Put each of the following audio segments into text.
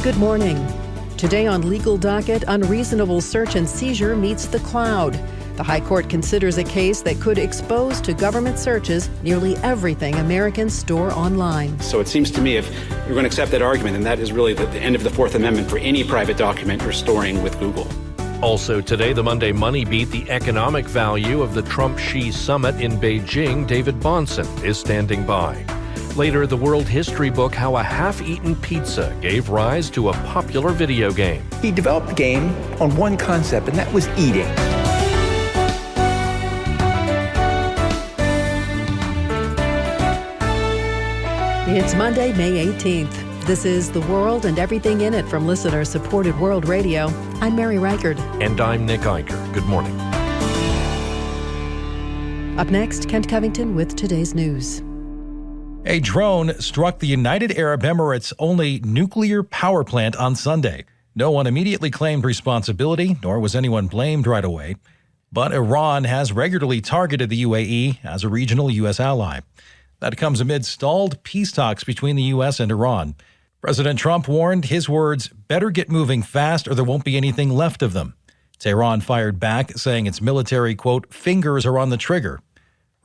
Good morning. Today on Legal Docket, unreasonable search and seizure meets the cloud. The High Court considers a case that could expose to government searches nearly everything Americans store online. So it seems to me if you're going to accept that argument, then that is really the end of the Fourth Amendment for any private document you're storing with Google. Also today, the Monday Moneybeat, the economic value of the Trump-Xi summit in Beijing. David Bonson is standing by. Later, the world history book, How a Half-Eaten Pizza Gave Rise to a Popular Video Game. He developed the game on one concept, and that was eating. It's Monday, May 18th. This is The World and Everything in It from listener-supported World Radio. I'm Mary Reichard. And I'm Nick Eicher. Good morning. Up next, Kent Covington with today's news. A drone struck the United Arab Emirates' only nuclear power plant on Sunday. No one immediately claimed responsibility, nor was anyone blamed right away. But Iran has regularly targeted the UAE as a regional U.S. ally. That comes amid stalled peace talks between the U.S. and Iran. President Trump warned, his words, better get moving fast or there won't be anything left of them. Tehran fired back, saying its military, quote, fingers are on the trigger.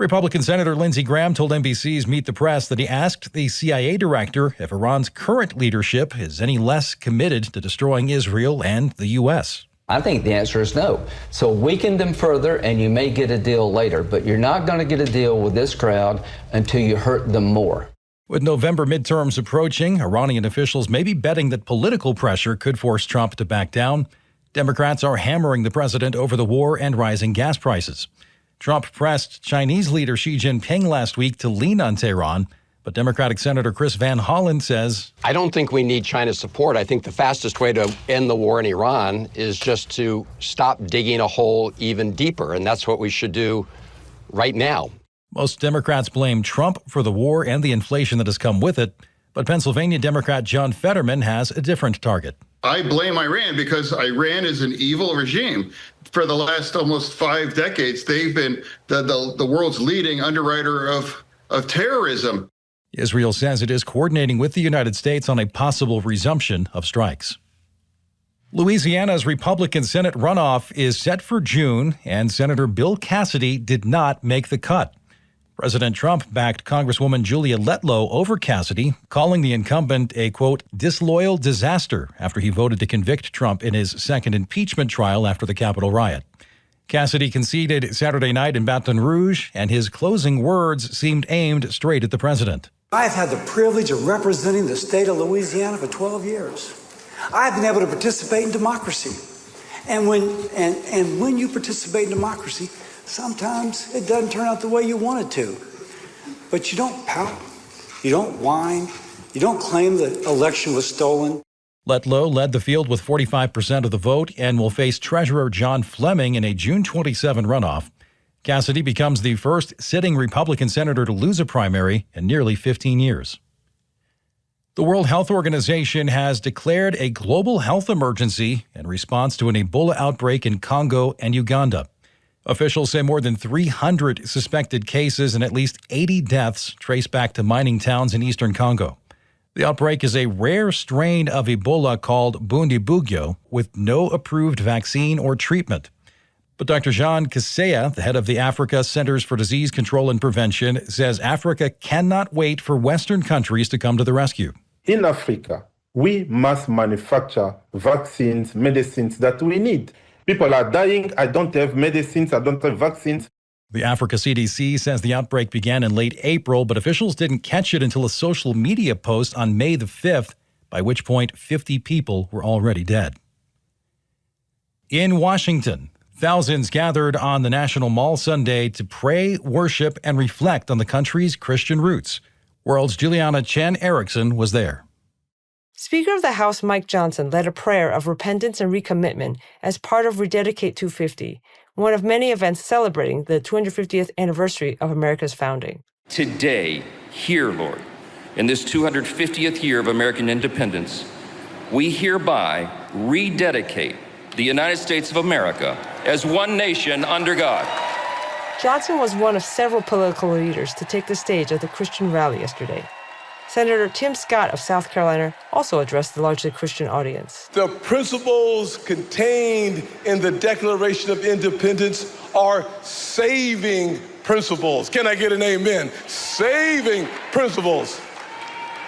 Republican Senator Lindsey Graham told NBC's Meet the Press that he asked the CIA director if Iran's current leadership is any less committed to destroying Israel and the U.S. I think the answer is no. So weaken them further and you may get a deal later, but you're not going to get a deal with this crowd until you hurt them more. With November midterms approaching, Iranian officials may be betting that political pressure could force Trump to back down. Democrats are hammering the president over the war and rising gas prices. Trump pressed Chinese leader Xi Jinping last week to lean on Tehran, but Democratic Senator Chris Van Hollen says, I don't think we need China's support. I think the fastest way to end the war in Iran is just to stop digging a hole even deeper, and that's what we should do right now. Most Democrats blame Trump for the war and the inflation that has come with it, but Pennsylvania Democrat John Fetterman has a different target. I blame Iran because Iran is an evil regime. For the last almost 5 decades, they've been the world's leading underwriter of terrorism. Israel says it is coordinating with the United States on a possible resumption of strikes. Louisiana's Republican Senate runoff is set for June, and Senator Bill Cassidy did not make the cut. President Trump backed Congresswoman Julia Letlow over Cassidy, calling the incumbent a, quote, disloyal disaster after he voted to convict Trump in his second impeachment trial after the Capitol riot. Cassidy conceded Saturday night in Baton Rouge, and his closing words seemed aimed straight at the president. I've had the privilege of representing the state of Louisiana for 12 years. I've been able to participate in democracy. And when you participate in democracy, sometimes it doesn't turn out the way you want it to. But you don't pout, you don't whine, you don't claim the election was stolen. Letlow led the field with 45% of the vote and will face Treasurer John Fleming in a June 27 runoff. Cassidy becomes the first sitting Republican senator to lose a primary in nearly 15 years. The World Health Organization has declared a global health emergency in response to an Ebola outbreak in Congo and Uganda. Officials say more than 300 suspected cases and at least 80 deaths trace back to mining towns in eastern Congo. The outbreak is a rare strain of Ebola called Bundibugyo with no approved vaccine or treatment. But Dr. Jean Kaseya, the head of the Africa Centers for Disease Control and Prevention, says Africa cannot wait for Western countries to come to the rescue. In Africa, we must manufacture vaccines, medicines that we need. People are dying. I don't have medicines. I don't have vaccines. The Africa CDC says the outbreak began in late April, but officials didn't catch it until a social media post on May the 5th, by which point 50 people were already dead. In Washington, thousands gathered on the National Mall Sunday to pray, worship, and reflect on the country's Christian roots. World's Juliana Chen Erickson was there. Speaker of the House Mike Johnson led a prayer of repentance and recommitment as part of Rededicate 250, one of many events celebrating the 250th anniversary of America's founding. Today, here, Lord, in this 250th year of American independence, we hereby rededicate the United States of America as one nation under God. Johnson was one of several political leaders to take the stage at the Christian rally yesterday. Senator Tim Scott of South Carolina also addressed the largely Christian audience. The principles contained in the Declaration of Independence are saving principles. Can I get an amen? Saving principles.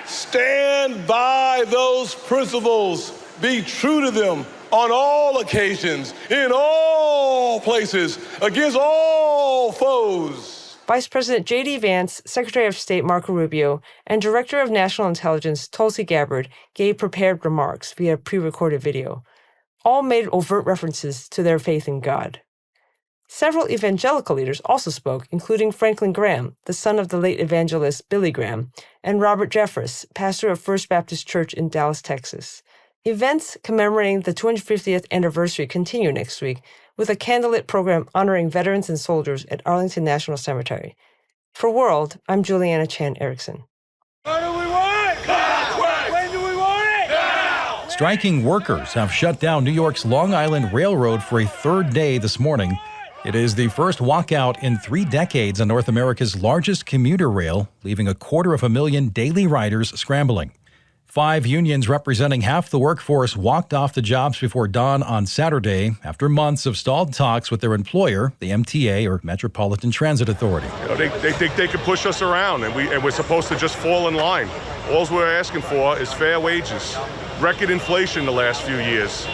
Stand by those principles. Be true to them on all occasions, in all places, against all foes. Vice President J.D. Vance, Secretary of State Marco Rubio, and Director of National Intelligence Tulsi Gabbard gave prepared remarks via pre-recorded video. All made overt references to their faith in God. Several evangelical leaders also spoke, including Franklin Graham, the son of the late evangelist Billy Graham, and Robert Jeffress, pastor of First Baptist Church in Dallas, Texas. Events commemorating the 250th anniversary continue next week with a candlelit program honoring veterans and soldiers at Arlington National Cemetery. For World, I'm Juliana Chan Erickson. What do we want? When do we want it? Now! Striking workers have shut down New York's Long Island Railroad for a third day this morning. It is the first walkout in 3 decades on North America's largest commuter rail, leaving 250,000 daily riders scrambling. 5 unions representing half the workforce walked off the jobs before dawn on Saturday after months of stalled talks with their employer, the MTA, or Metropolitan Transit Authority. They think they can push us around, and we're supposed to just fall in line. All we're asking for is fair wages. Record inflation the last few years.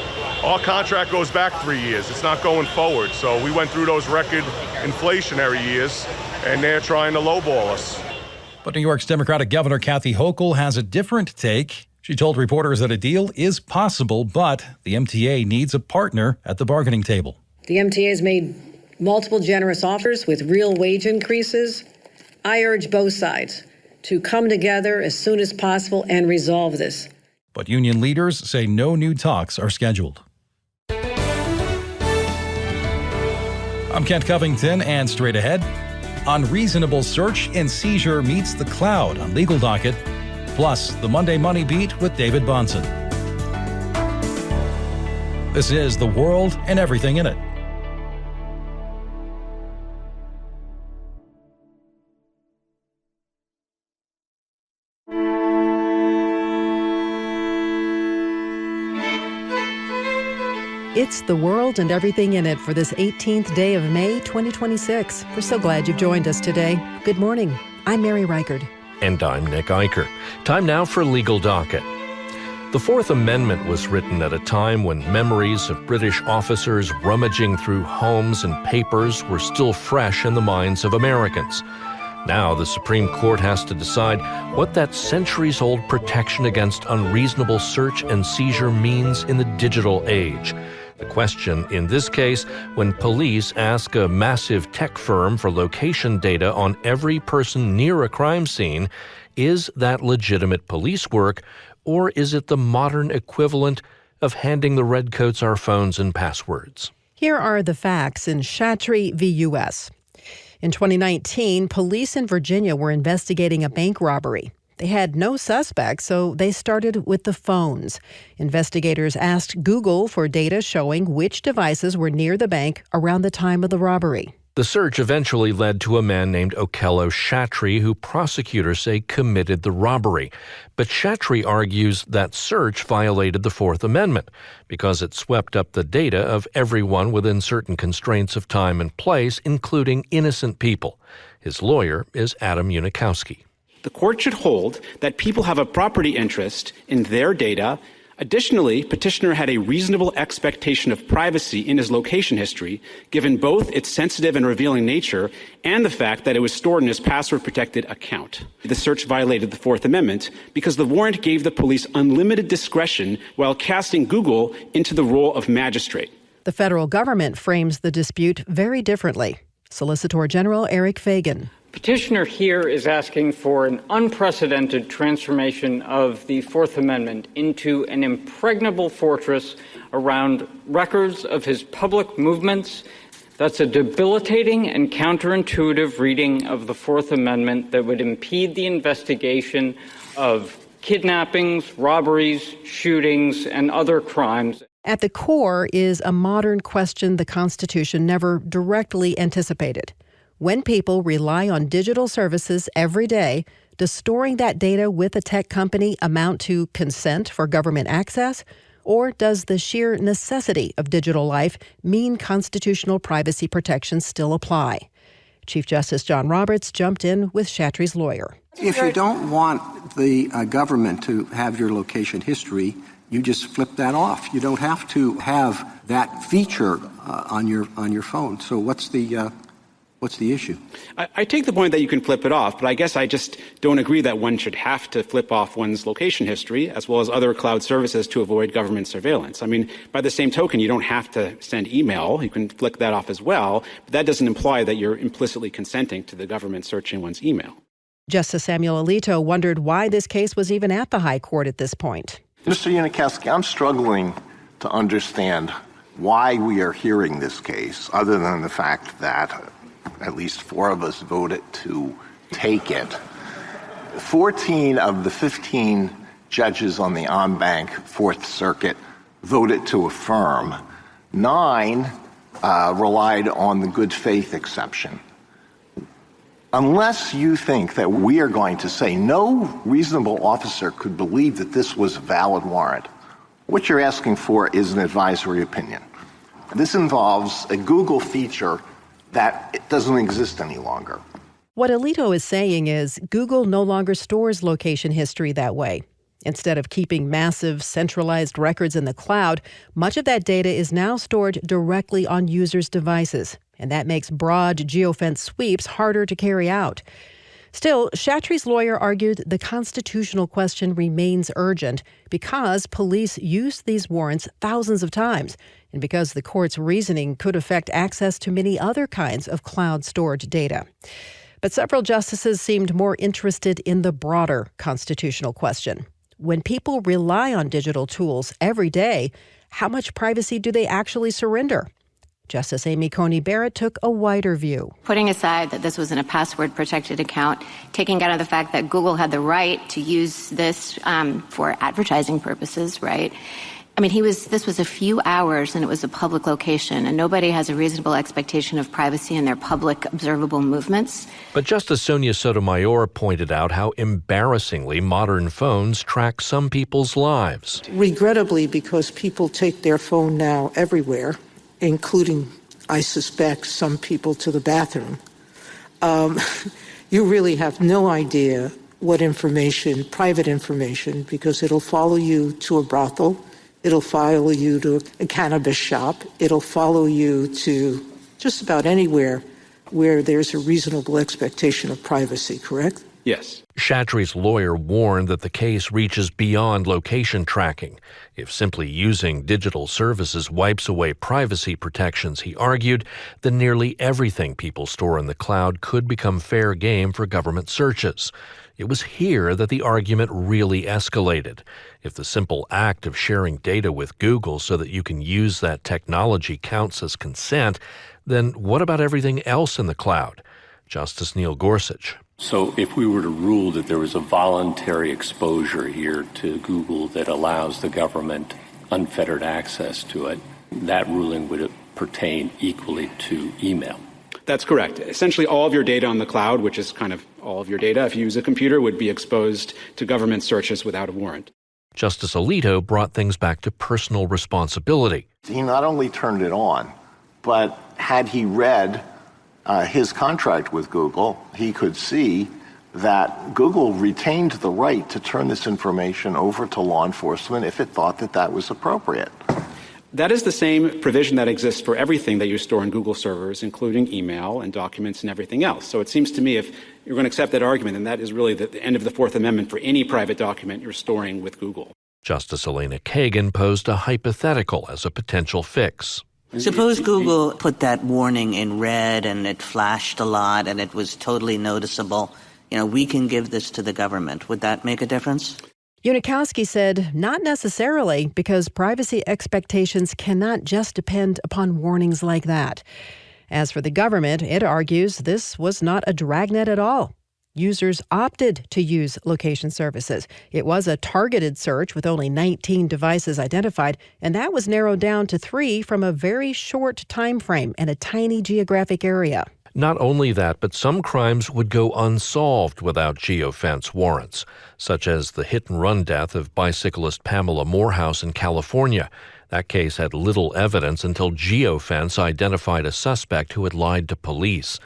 Our contract goes back 3 years. It's not going forward. So we went through those record inflationary years, and they're trying to lowball us. But New York's Democratic Governor Kathy Hochul has a different take. She told reporters that a deal is possible, but the MTA needs a partner at the bargaining table. The MTA has made multiple generous offers with real wage increases. I urge both sides to come together as soon as possible and resolve this. But union leaders say no new talks are scheduled. I'm Kent Covington, and straight ahead, unreasonable search and seizure meets the cloud on Legal Docket, plus the Monday Money Beat with David Bonson. This is The World and Everything in It. It's The World and Everything in It for this 18th day of May, 2026. We're so glad you've joined us today. Good morning. I'm Mary Reichard. And I'm Nick Eicher. Time now for Legal Docket. The Fourth Amendment was written at a time when memories of British officers rummaging through homes and papers were still fresh in the minds of Americans. Now the Supreme Court has to decide what that centuries-old protection against unreasonable search and seizure means in the digital age. The question in this case, when police ask a massive tech firm for location data on every person near a crime scene, is that legitimate police work, or is it the modern equivalent of handing the redcoats our phones and passwords? Here are the facts in Chatry v. U.S. In 2019, police in Virginia were investigating a bank robbery. They had no suspects, so they started with the phones. Investigators asked Google for data showing which devices were near the bank around the time of the robbery. The search eventually led to a man named Okello Chatry, who prosecutors say committed the robbery. But Chatry argues that search violated the Fourth Amendment because it swept up the data of everyone within certain constraints of time and place, including innocent people. His lawyer is Adam Unikowski. The court should hold that people have a property interest in their data. Additionally, petitioner had a reasonable expectation of privacy in his location history, given both its sensitive and revealing nature and the fact that it was stored in his password-protected account. The search violated the Fourth Amendment because the warrant gave the police unlimited discretion while casting Google into the role of magistrate. The federal government frames the dispute very differently. Solicitor General Eric Fagan. Petitioner here is asking for an unprecedented transformation of the Fourth Amendment into an impregnable fortress around records of his public movements. That's a debilitating and counterintuitive reading of the Fourth Amendment that would impede the investigation of kidnappings, robberies, shootings, and other crimes. At the core is a modern question the Constitution never directly anticipated. When people rely on digital services every day, does storing that data with a tech company amount to consent for government access? Or does the sheer necessity of digital life mean constitutional privacy protections still apply? Chief Justice John Roberts jumped in with Shatry's lawyer. If you don't want the government to have your location history, you just flip that off. You don't have to have that feature on your phone. So what's the issue? I take the point that you can flip it off, but I guess I just don't agree that one should have to flip off one's location history as well as other cloud services to avoid government surveillance. I mean, by the same token, you don't have to send email. You can flick that off as well, but that doesn't imply that you're implicitly consenting to the government searching one's email. Justice Samuel Alito wondered why this case was even at the High Court at this point. Mr. Unikowski, I'm struggling to understand why we are hearing this case, other than the fact that at least 4 of us voted to take it. 14 of the 15 judges on the en banc Fourth Circuit voted to affirm. 9 relied on the good faith exception. Unless you think that we are going to say no reasonable officer could believe that this was a valid warrant, what you're asking for is an advisory opinion. This involves a Google feature that it doesn't exist any longer. What Alito is saying is Google no longer stores location history that way. Instead of keeping massive centralized records in the cloud, much of that data is now stored directly on users' devices, and that makes broad geofence sweeps harder to carry out. Still, Shatry's lawyer argued the constitutional question remains urgent because police used these warrants thousands of times and because the court's reasoning could affect access to many other kinds of cloud-stored data. But several justices seemed more interested in the broader constitutional question. When people rely on digital tools every day, how much privacy do they actually surrender? Justice Amy Coney Barrett took a wider view. Putting aside that this wasn't a password-protected account, taking out of the fact that Google had the right to use this for advertising purposes, right? I mean, this was a few hours and it was a public location, and nobody has a reasonable expectation of privacy in their public observable movements. But Justice Sonia Sotomayor pointed out how embarrassingly modern phones track some people's lives. Regrettably, because people take their phone now everywhere, including, I suspect, some people to the bathroom, you really have no idea what information, private information, because it'll follow you to a brothel, it'll follow you to a cannabis shop, it'll follow you to just about anywhere where there's a reasonable expectation of privacy, correct? Yes. Shatry's lawyer warned that the case reaches beyond location tracking. If simply using digital services wipes away privacy protections, he argued, then nearly everything people store in the cloud could become fair game for government searches. It was here that the argument really escalated. If the simple act of sharing data with Google so that you can use that technology counts as consent, then what about everything else in the cloud? Justice Neil Gorsuch. So if we were to rule that there was a voluntary exposure here to Google that allows the government unfettered access to it, that ruling would pertain equally to email. That's correct. Essentially, all of your data on the cloud, which is kind of all of your data, if you use a computer, would be exposed to government searches without a warrant. Justice Alito brought things back to personal responsibility. He not only turned it on, but had he read his contract with Google, he could see that Google retained the right to turn this information over to law enforcement if it thought that that was appropriate. That is the same provision that exists for everything that you store in Google servers, including email and documents and everything else. So it seems to me if you're going to accept that argument, then that is really the end of the Fourth Amendment for any private document you're storing with Google. Justice Elena Kagan posed a hypothetical as a potential fix. Suppose Google put that warning in red and it flashed a lot and it was totally noticeable. You know, we can give this to the government. Would that make a difference? Unikowski said not necessarily, because privacy expectations cannot just depend upon warnings like that. As for the government, it argues this was not a dragnet at all. Users opted to use location services. It was a targeted search with only 19 devices identified, and that was narrowed down to 3 from a very short time frame and a tiny geographic area. Not only that, but some crimes would go unsolved without geofence warrants, such as the hit-and-run death of bicyclist Pamela Morehouse in California. That case had little evidence until Geofence identified a suspect who had lied to police.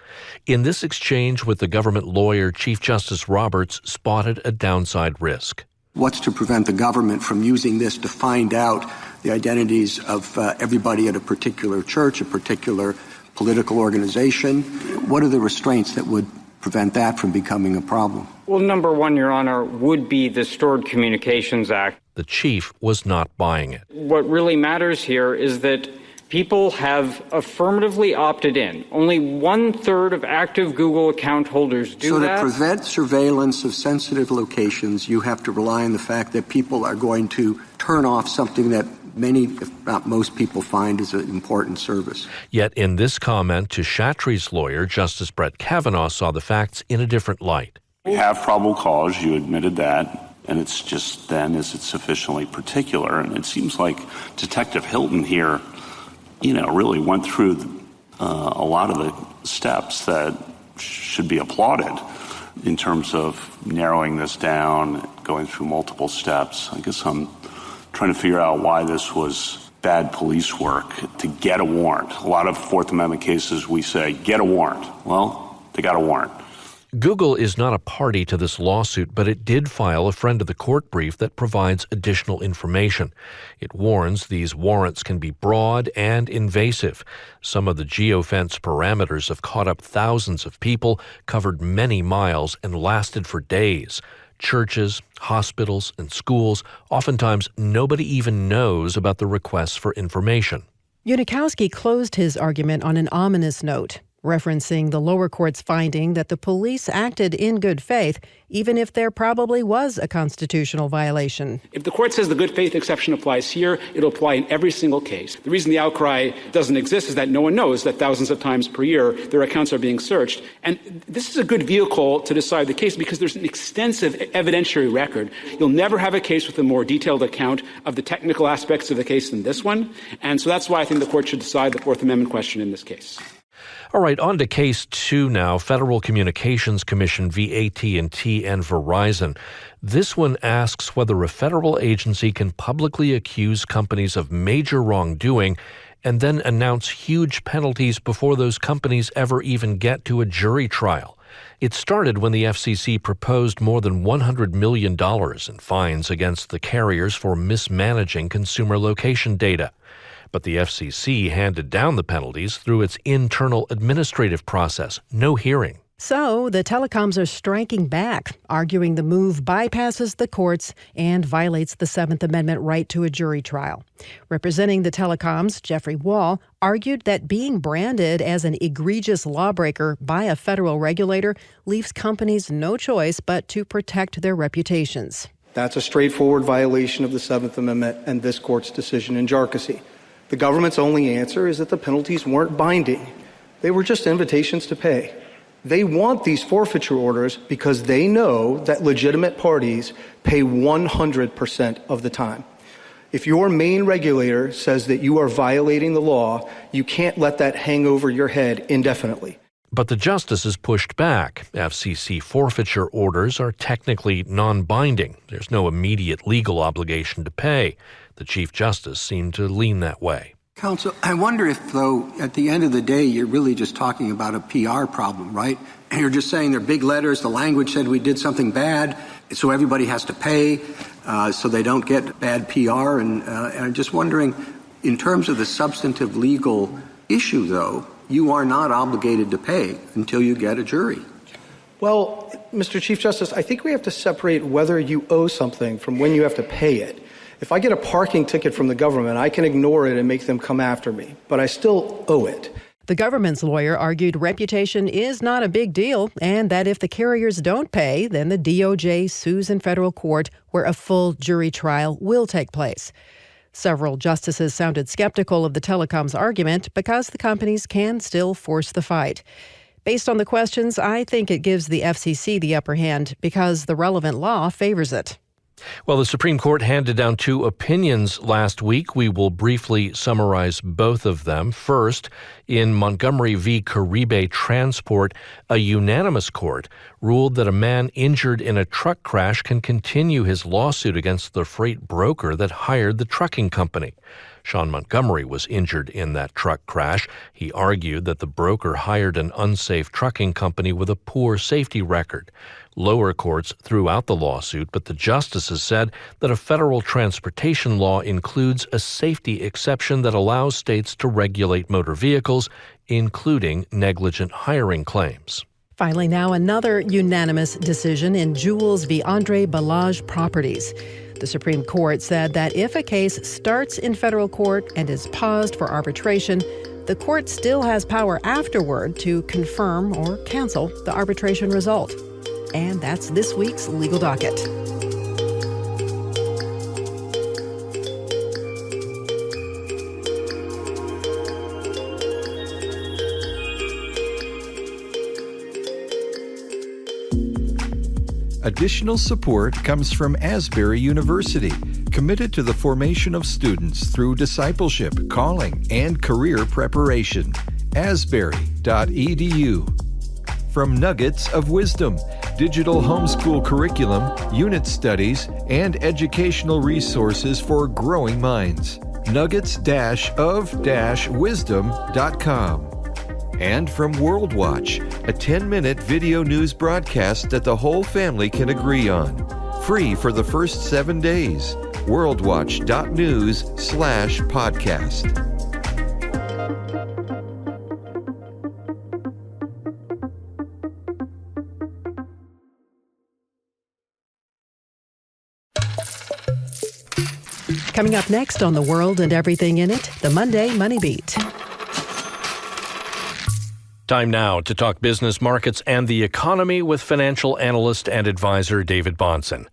In this exchange with the government lawyer, Chief Justice Roberts spotted a downside risk. What's to prevent the government from using this to find out the identities of everybody at a particular church, a particular political organization? What are the restraints that would prevent that from becoming a problem? Well, number one, Your Honor, would be the Stored Communications Act. The chief was not buying it. What really matters here is that people have affirmatively opted in. Only 1/3 of active Google account holders do that. So to prevent surveillance of sensitive locations, you have to rely on the fact that people are going to turn off something that many, if not most people, find is an important service. Yet in this comment to Chatri's lawyer, Justice Brett Kavanaugh saw the facts in a different light. We have probable cause, you admitted that. And it's just then, is it sufficiently particular? And it seems like Detective Hilton here, really went through a lot of the steps that should be applauded in terms of narrowing this down, going through multiple steps. I guess I'm trying to figure out why this was bad police work to get a warrant. A lot of Fourth Amendment cases, we say, get a warrant. Well, they got a warrant. Google is not a party to this lawsuit, but it did file a friend of the court brief that provides additional information. It warns these warrants can be broad and invasive. Some of the geofence parameters have caught up thousands of people, covered many miles, and lasted for days. Churches, hospitals, and schools, oftentimes nobody even knows about the requests for information. Unikowski closed his argument on an ominous note, referencing the lower court's finding that the police acted in good faith, even if there probably was a constitutional violation. If the court says the good faith exception applies here, it'll apply in every single case. The reason the outcry doesn't exist is that no one knows that thousands of times per year their accounts are being searched. And this is a good vehicle to decide the case because there's an extensive evidentiary record. You'll never have a case with a more detailed account of the technical aspects of the case than this one. And so that's why I think the court should decide the Fourth Amendment question in this case. All right, on to case 2 now, Federal Communications Commission v. AT&T and Verizon. This one asks whether a federal agency can publicly accuse companies of major wrongdoing and then announce huge penalties before those companies ever even get to a jury trial. It started when the FCC proposed more than $100 million in fines against the carriers for mismanaging consumer location data. But the FCC handed down the penalties through its internal administrative process, no hearing. So the telecoms are striking back, arguing the move bypasses the courts and violates the Seventh Amendment right to a jury trial. Representing the telecoms, Jeffrey Wall argued that being branded as an egregious lawbreaker by a federal regulator leaves companies no choice but to protect their reputations. That's a straightforward violation of the Seventh Amendment and this court's decision in Jarkissi. The government's only answer is that the penalties weren't binding. They were just invitations to pay. They want these forfeiture orders because they know that legitimate parties pay 100% of the time. If your main regulator says that you are violating the law, you can't let that hang over your head indefinitely. But the justices pushed back. FCC forfeiture orders are technically non-binding. There's no immediate legal obligation to pay. The Chief Justice seemed to lean that way. Counsel, I wonder if, though, at the end of the day, you're really just talking about a PR problem, right? And you're just saying they're big letters, the language said we did something bad, so everybody has to pay, so they don't get bad PR. And I'm just wondering, in terms of the substantive legal issue, though, you are not obligated to pay until you get a jury. Well, Mr. Chief Justice, I think we have to separate whether you owe something from when you have to pay it. If I get a parking ticket from the government, I can ignore it and make them come after me, but I still owe it. The government's lawyer argued reputation is not a big deal and that if the carriers don't pay, then the DOJ sues in federal court where a full jury trial will take place. Several justices sounded skeptical of the telecom's argument because the companies can still force the fight. Based on the questions, I think it gives the FCC the upper hand because the relevant law favors it. Well, the Supreme Court handed down 2 opinions last week. We will briefly summarize both of them. First, in Montgomery v. Caribe Transport, a unanimous court ruled that a man injured in a truck crash can continue his lawsuit against the freight broker that hired the trucking company. Sean Montgomery was injured in that truck crash. He argued that the broker hired an unsafe trucking company with a poor safety record. Lower courts threw out the lawsuit, but the justices said that a federal transportation law includes a safety exception that allows states to regulate motor vehicles, including negligent hiring claims. Finally, now another unanimous decision in Jules v. Andre Balazs Properties. The Supreme Court said that if a case starts in federal court and is paused for arbitration, the court still has power afterward to confirm or cancel the arbitration result. And that's this week's Legal Docket. Additional support comes from Asbury University, committed to the formation of students through discipleship, calling, and career preparation. asbury.edu. From Nuggets of Wisdom, digital homeschool curriculum, unit studies, and educational resources for growing minds. nuggets-of-wisdom.com. And from Worldwatch, a 10-minute video news broadcast that the whole family can agree on. Free for the first 7 days. worldwatch.news/podcast. Coming up next on The World and Everything in It, the Monday Moneybeat. Time now to talk business markets and the economy with financial analyst and advisor David Bahnsen.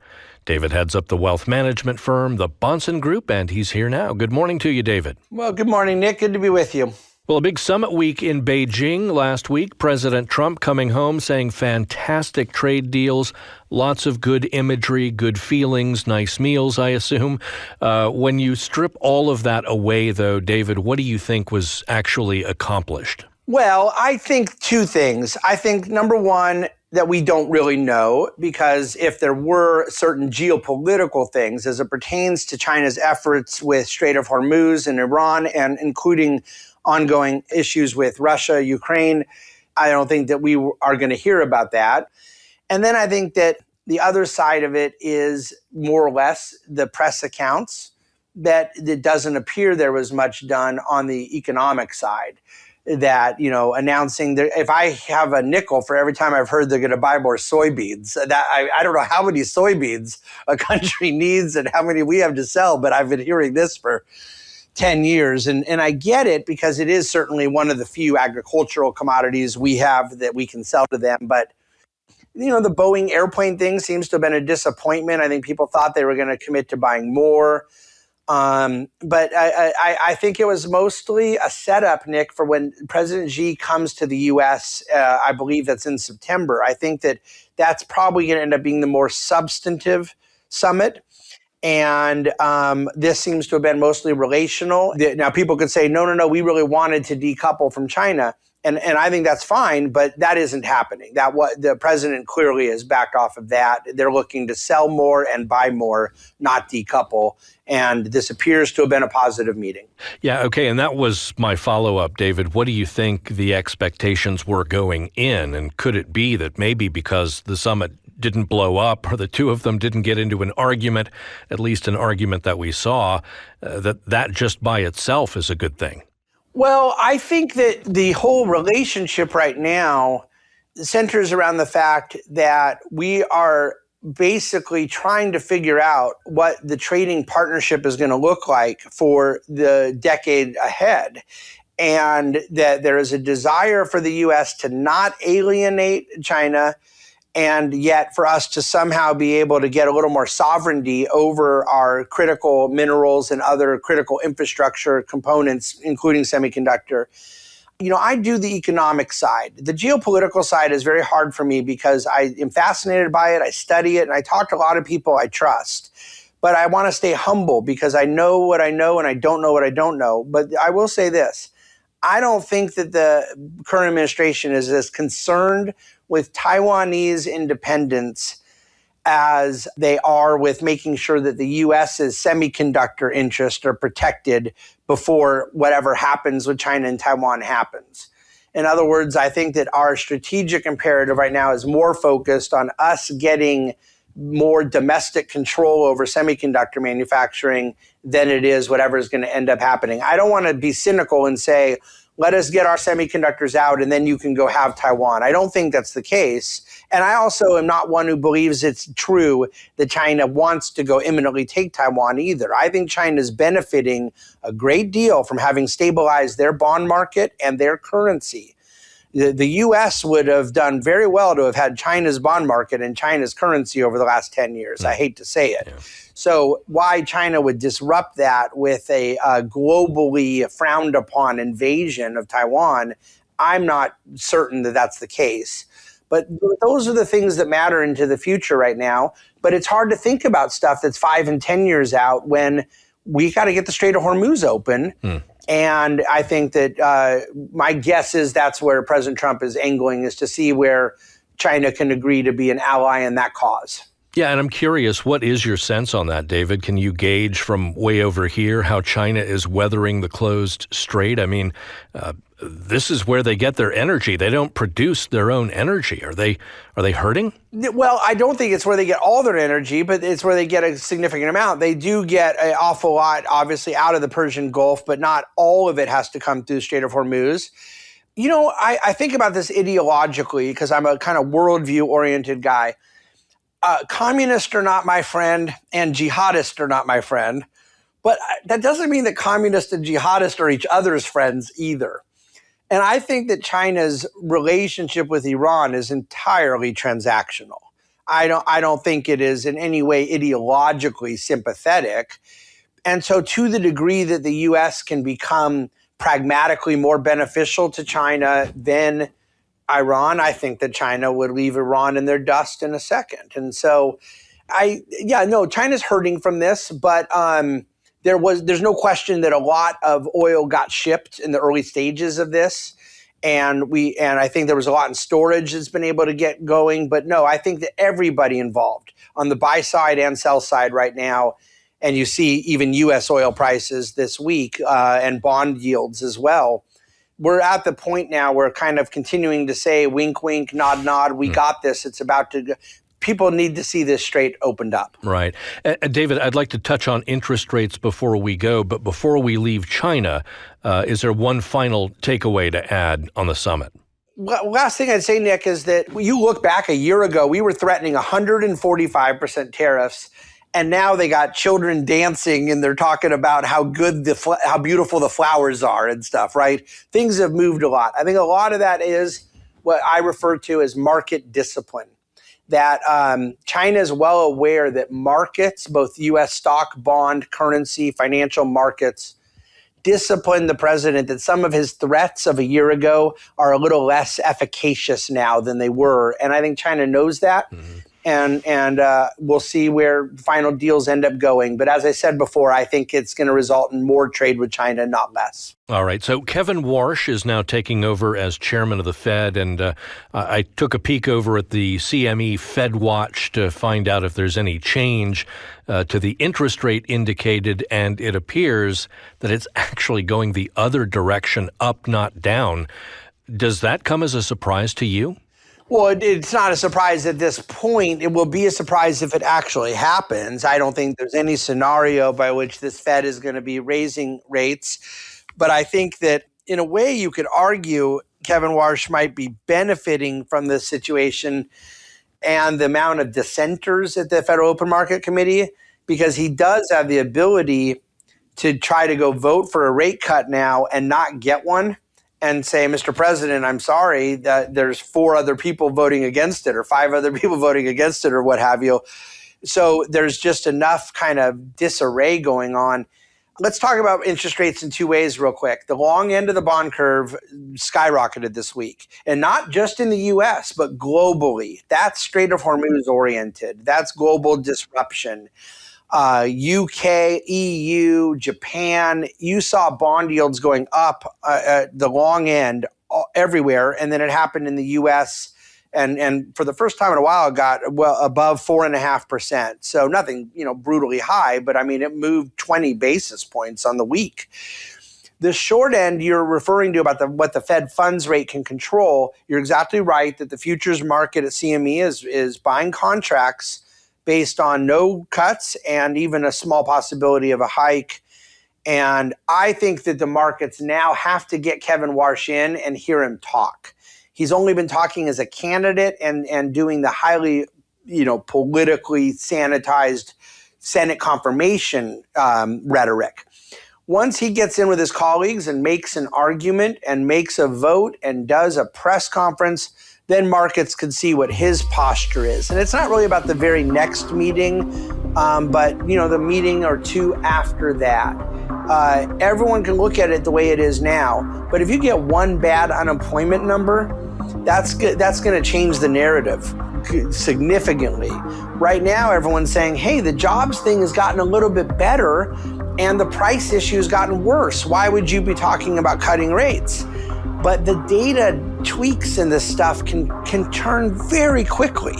David heads up the wealth management firm, the Bahnsen Group, and he's here now. Good morning to you, David. Well, good morning, Nick. Good to be with you. Well, a big summit week in Beijing last week. President Trump coming home saying fantastic trade deals, lots of good imagery, good feelings, nice meals, I assume. When you strip all of that away, though, David, what do you think was actually accomplished? Well, I think 2 things. I think, number one, that we don't really know, because if there were certain geopolitical things as it pertains to China's efforts with Strait of Hormuz and Iran, and including ongoing issues with Russia, Ukraine, I don't think that we are going to hear about that. And then I think that the other side of it is more or less the press accounts, that it doesn't appear there was much done on the economic side. That, announcing that if I have a nickel for every time I've heard they're going to buy more soybeans, that I don't know how many soybeans a country needs and how many we have to sell, but I've been hearing this for 10 years. And I get it, because it is certainly one of the few agricultural commodities we have that we can sell to them. But, the Boeing airplane thing seems to have been a disappointment. I think people thought they were going to commit to buying more. But I think it was mostly a setup, Nick, for when President Xi comes to the U.S., I believe that's in September. I think that's probably going to end up being the more substantive summit. And this seems to have been mostly relational. Now, people could say, no, we really wanted to decouple from China. And I think that's fine, but that isn't happening. The president clearly has backed off of that. They're looking to sell more and buy more, not decouple. And this appears to have been a positive meeting. Yeah, okay. And that was my follow-up, David. What do you think the expectations were going in? And could it be that maybe because the summit didn't blow up, or the two of them didn't get into an argument, at least an argument that we saw, that just by itself is a good thing? Well, I think that the whole relationship right now centers around the fact that we are basically trying to figure out what the trading partnership is going to look like for the decade ahead. And that there is a desire for the U.S. to not alienate China, and yet for us to somehow be able to get a little more sovereignty over our critical minerals and other critical infrastructure components, including semiconductor. I do the economic side. The geopolitical side is very hard for me because I am fascinated by it. I study it, and I talk to a lot of people I trust. But I want to stay humble because I know what I know and I don't know what I don't know. But I will say this. I don't think that the current administration is as concerned with Taiwanese independence as they are with making sure that the U.S.'s semiconductor interests are protected before whatever happens with China and Taiwan happens. In other words, I think that our strategic imperative right now is more focused on us getting more domestic control over semiconductor manufacturing than it is whatever is going to end up happening. I don't want to be cynical and say, let us get our semiconductors out and then you can go have Taiwan. I don't think that's the case. And I also am not one who believes it's true that China wants to go imminently take Taiwan either. I think China is benefiting a great deal from having stabilized their bond market and their currency. The U.S. would have done very well to have had China's bond market and China's currency over the last 10 years. I hate to say it. Yeah. So why China would disrupt that with a globally frowned upon invasion of Taiwan, I'm not certain that that's the case. But those are the things that matter into the future right now. But it's hard to think about stuff that's 5 and 10 years out when we got to get the Strait of Hormuz open. And I think that my guess is that's where President Trump is angling, is to see where China can agree to be an ally in that cause. Yeah, and I'm curious, what is your sense on that, David? Can you gauge from way over here how China is weathering the closed strait? I mean, this is where they get their energy. They don't produce their own energy. Are they hurting? Well, I don't think it's where they get all their energy, but it's where they get a significant amount. They do get an awful lot, obviously, out of the Persian Gulf, but not all of it has to come through the Strait of Hormuz. I think about this ideologically because I'm a kind of worldview-oriented guy. Communists are not my friend and jihadists are not my friend, but that doesn't mean that communists and jihadists are each other's friends either. And I think that China's relationship with Iran is entirely transactional. I don't think it is in any way ideologically sympathetic. And so to the degree that the U.S. can become pragmatically more beneficial to China than Iran, I think that China would leave Iran in their dust in a second. And so China's hurting from this, but there's no question that a lot of oil got shipped in the early stages of this. And I think there was a lot in storage that's been able to get going. But no, I think that everybody involved on the buy side and sell side right now, and you see even U.S. oil prices this week and bond yields as well. We're at the point now where kind of continuing to say wink, wink, nod, nod, we got this. It's about to people need to see this strait opened up. Right. David, I'd like to touch on interest rates before we go, but before we leave China, is there one final takeaway to add on the summit? Well, last thing I'd say, Nick, is that you look back a year ago, we were threatening 145% tariffs. And now they got children dancing and they're talking about how beautiful the flowers are and stuff, right? Things have moved a lot. I think a lot of that is what I refer to as market discipline. That China is well aware that markets, both U.S. stock, bond, currency, financial markets, discipline the president, that some of his threats of a year ago are a little less efficacious now than they were. And I think China knows that. Mm-hmm. And we'll see where final deals end up going. But as I said before, I think it's going to result in more trade with China, not less. All right. So Kevin Warsh is now taking over as chairman of the Fed. And I took a peek over at the CME Fed Watch to find out if there's any change to the interest rate indicated. And it appears that it's actually going the other direction, up, not down. Does that come as a surprise to you? Well, it's not a surprise at this point. It will be a surprise if it actually happens. I don't think there's any scenario by which this Fed is going to be raising rates. But I think that in a way you could argue Kevin Warsh might be benefiting from this situation and the amount of dissenters at the Federal Open Market Committee, because he does have the ability to try to go vote for a rate cut now and not get one. And say, Mr. President, I'm sorry that there's 4 other people voting against it or 5 other people voting against it or what have you. So there's just enough kind of disarray going on. let's talk about interest rates in two ways real quick. The long end of the bond curve skyrocketed this week, and not just in the US, but globally. That's Strait of Hormuz oriented. That's global disruption. UK, EU, Japan, you saw bond yields going up at the long end everywhere, and then it happened in the US. And for the first time in a while, it got well above 4.5%. So nothing, brutally high, but I mean, it moved 20 basis points on the week. The short end you're referring to about what the Fed funds rate can control, you're exactly right that the futures market at CME is buying contracts based on no cuts and even a small possibility of a hike. And I think that the markets now have to get Kevin Warsh in and hear him talk. He's only been talking as a candidate and doing the highly, politically sanitized Senate confirmation rhetoric. Once he gets in with his colleagues and makes an argument and makes a vote and does a press conference, then markets can see what his posture is. And it's not really about the very next meeting, but the meeting or two after that. Everyone can look at it the way it is now, but if you get one bad unemployment number, that's going to change the narrative significantly. Right now, everyone's saying, hey, the jobs thing has gotten a little bit better and the price issue has gotten worse. Why would you be talking about cutting rates? But the data tweaks in this stuff can turn very quickly.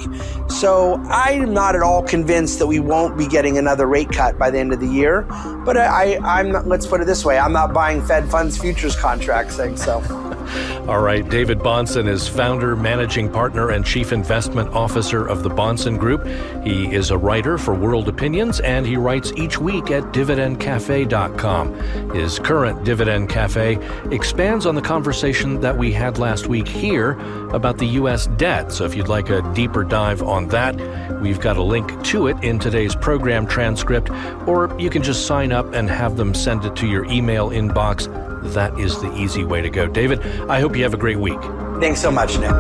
So I'm not at all convinced that we won't be getting another rate cut by the end of the year. But I'm not, let's put it this way, I'm not buying Fed funds futures contracts, so. All right, David Bahnsen is founder, managing partner, and chief investment officer of the Bahnsen Group. He is a writer for World Opinions, and he writes each week at dividendcafe.com. His current Dividend Cafe expands on the conversation that we had last week here about the U.S. debt. So if you'd like a deeper dive on that, we've got a link to it in today's program transcript, or you can just sign up and have them send it to your email inbox. That is the easy way to go. David, I hope you have a great week. Thanks so much, Nick.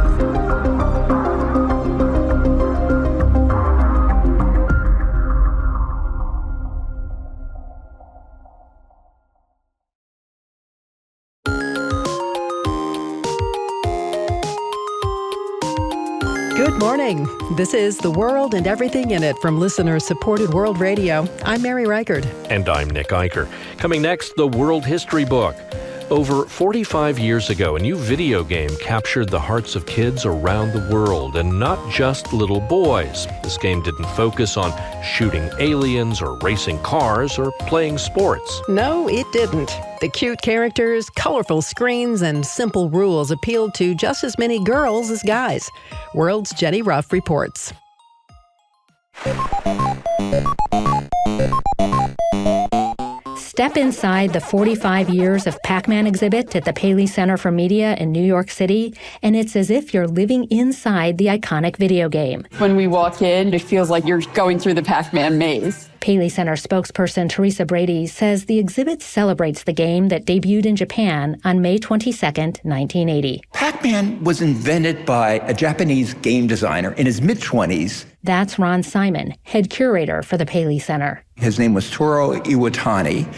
Good morning. This is The World and Everything in It from listener-supported World Radio. I'm Mary Reichard. And I'm Nick Eicher. Coming next, the World History Book. Over 45 years ago, a new video game captured the hearts of kids around the world, and not just little boys. This game didn't focus on shooting aliens or racing cars or playing sports. No, it didn't. The cute characters, colorful screens, and simple rules appealed to just as many girls as guys. World's Jenny Ruff reports. Step inside the 45 years of Pac-Man exhibit at the Paley Center for Media in New York City, and it's as if you're living inside the iconic video game. When we walk in, it feels like you're going through the Pac-Man maze. Paley Center spokesperson Teresa Brady says the exhibit celebrates the game that debuted in Japan on May 22, 1980. Pac-Man was invented by a Japanese game designer in his mid-20s. That's Ron Simon, head curator for the Paley Center. His name was Toru Iwatani,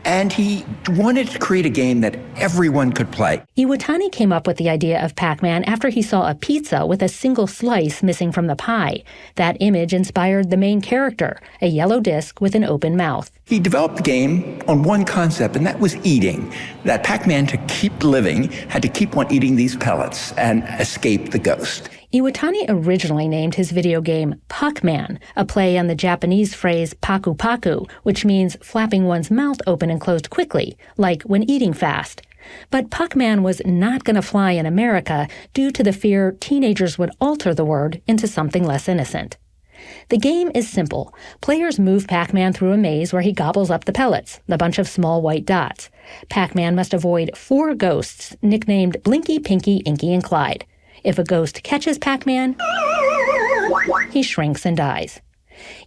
and he wanted to create a game that everyone could play. Iwatani came up with the idea of Pac-Man after he saw a pizza with a single slice missing from the pie. That image inspired the main character, a yellow disc with an open mouth. He developed the game on one concept, and that was eating. That Pac-Man, to keep living, had to keep on eating these pellets and escape the ghost. Iwatani originally named his video game Pac-Man, a play on the Japanese phrase paku paku, which means flapping one's mouth open and closed quickly, like when eating fast. But Pac-Man was not going to fly in America due to the fear teenagers would alter the word into something less innocent. The game is simple. Players move Pac-Man through a maze where he gobbles up the pellets, the bunch of small white dots. Pac-Man must avoid 4 ghosts, nicknamed Blinky, Pinky, Inky, and Clyde. If a ghost catches Pac-Man, he shrinks and dies.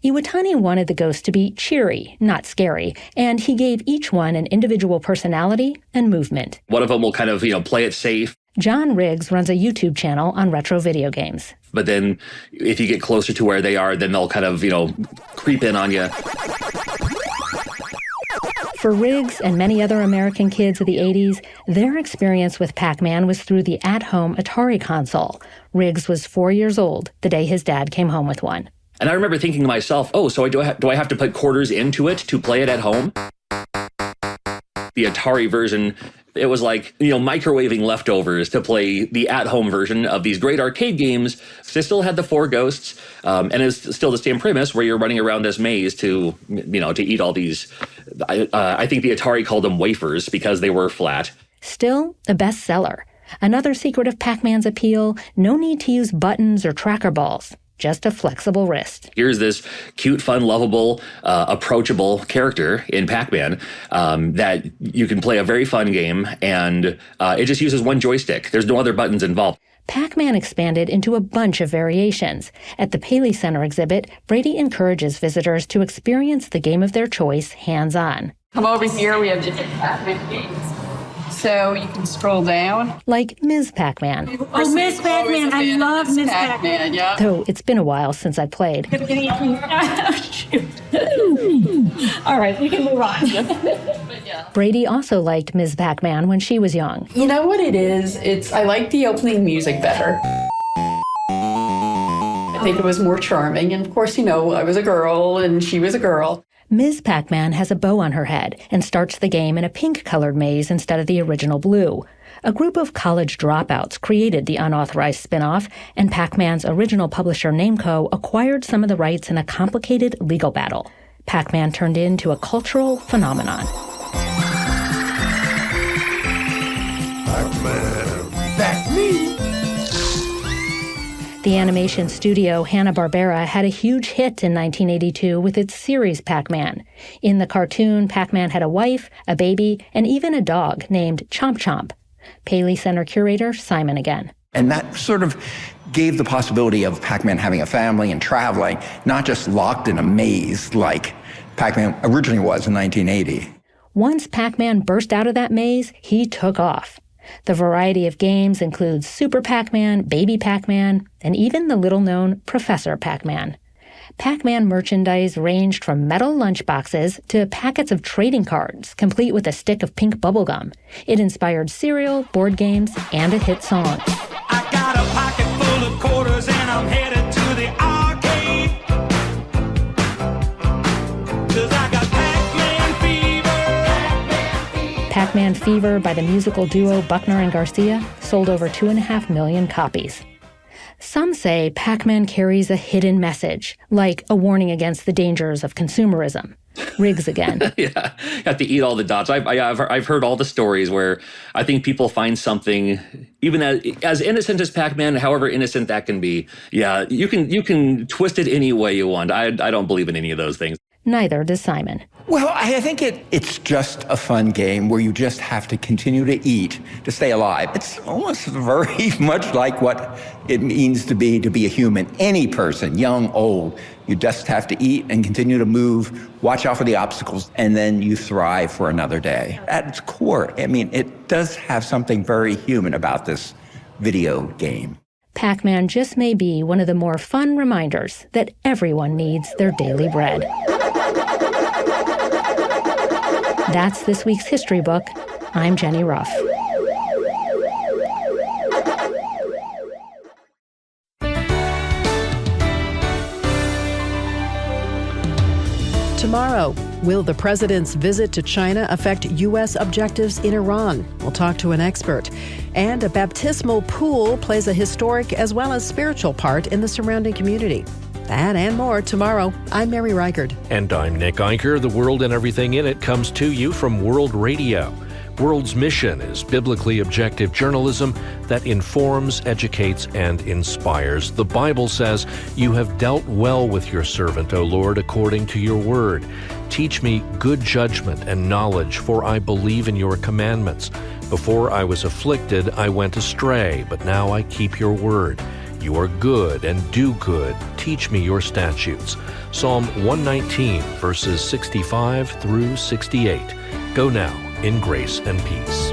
Iwatani wanted the ghosts to be cheery, not scary, and he gave each one an individual personality and movement. One of them will kind of, play it safe. John Riggs runs a YouTube channel on retro video games. But then if you get closer to where they are, then they'll kind of, creep in on you. For Riggs and many other American kids of the 80s, their experience with Pac-Man was through the at-home Atari console. Riggs was 4 years old the day his dad came home with one. And I remember thinking to myself, oh, so do I have to put quarters into it to play it at home? The Atari version, it was like, microwaving leftovers to play the at-home version of these great arcade games. They still had the 4 ghosts, and it's still the same premise where you're running around this maze to eat all these, I think the Atari called them wafers because they were flat. Still a bestseller. Another secret of Pac-Man's appeal, no need to use buttons or tracker balls. Just a flexible wrist. Here's this cute, fun, lovable, approachable character in Pac-Man that you can play a very fun game, and it just uses one joystick. There's no other buttons involved. Pac-Man expanded into a bunch of variations. At the Paley Center exhibit, Brady encourages visitors to experience the game of their choice hands-on. Come over here, we have different Pac-Man games. So you can scroll down. Like Ms. Pac-Man. Oh, Ms. Pac-Man. I love Ms. Pac-Man. Yeah. Though it's been a while since I played. All right, we can move on. Brady also liked Ms. Pac-Man when she was young. You know what it is? I like the opening music better. I think it was more charming. And of course, I was a girl and she was a girl. Ms. Pac-Man has a bow on her head and starts the game in a pink-colored maze instead of the original blue. A group of college dropouts created the unauthorized spin-off, and Pac-Man's original publisher Namco acquired some of the rights in a complicated legal battle. Pac-Man turned into a cultural phenomenon. Pac-Man. That's me. The animation studio Hanna-Barbera had a huge hit in 1982 with its series Pac-Man. In the cartoon, Pac-Man had a wife, a baby, and even a dog named Chomp Chomp. Paley Center curator Simon again. And that sort of gave the possibility of Pac-Man having a family and traveling, not just locked in a maze like Pac-Man originally was in 1980. Once Pac-Man burst out of that maze, he took off. The variety of games includes Super Pac-Man, Baby Pac-Man, and even the little-known Professor Pac-Man. Pac-Man merchandise ranged from metal lunchboxes to packets of trading cards, complete with a stick of pink bubblegum. It inspired cereal, board games, and a hit song. I got a pocket full of quarters and I'm headed to the arcade. 'Cause I got Pac-Man fever. Pac-Man Fever by the musical duo Buckner and Garcia sold over 2.5 million copies. Some say Pac-Man carries a hidden message, like a warning against the dangers of consumerism. Riggs again. Yeah, have to eat all the dots. I've heard all the stories where I think people find something, even as innocent as Pac-Man, however innocent that can be. Yeah, you can twist it any way you want. I don't believe in any of those things. Neither does Simon. Well, I think it's just a fun game where you just have to continue to eat to stay alive. It's almost very much like what it means to be a human. Any person, young, old, you just have to eat and continue to move, watch out for the obstacles, and then you thrive for another day. At its core, it does have something very human about this video game. Pac-Man just may be one of the more fun reminders that everyone needs their daily bread. That's this week's History Book. I'm Jenny Ruff. Tomorrow, will the president's visit to China affect U.S. objectives in Iran? We'll talk to an expert. And a baptismal pool plays a historic as well as spiritual part in the surrounding community. That and more tomorrow. I'm Mary Reichard. And I'm Nick Eicher. The World and Everything in It comes to you from World Radio. World's mission is biblically objective journalism that informs, educates, and inspires. The Bible says, "You have dealt well with your servant, O Lord, according to your word. Teach me good judgment and knowledge, for I believe in your commandments. Before I was afflicted, I went astray, but now I keep your word. You are good and do good. Teach me your statutes." Psalm 119, verses 65 through 68. Go now in grace and peace.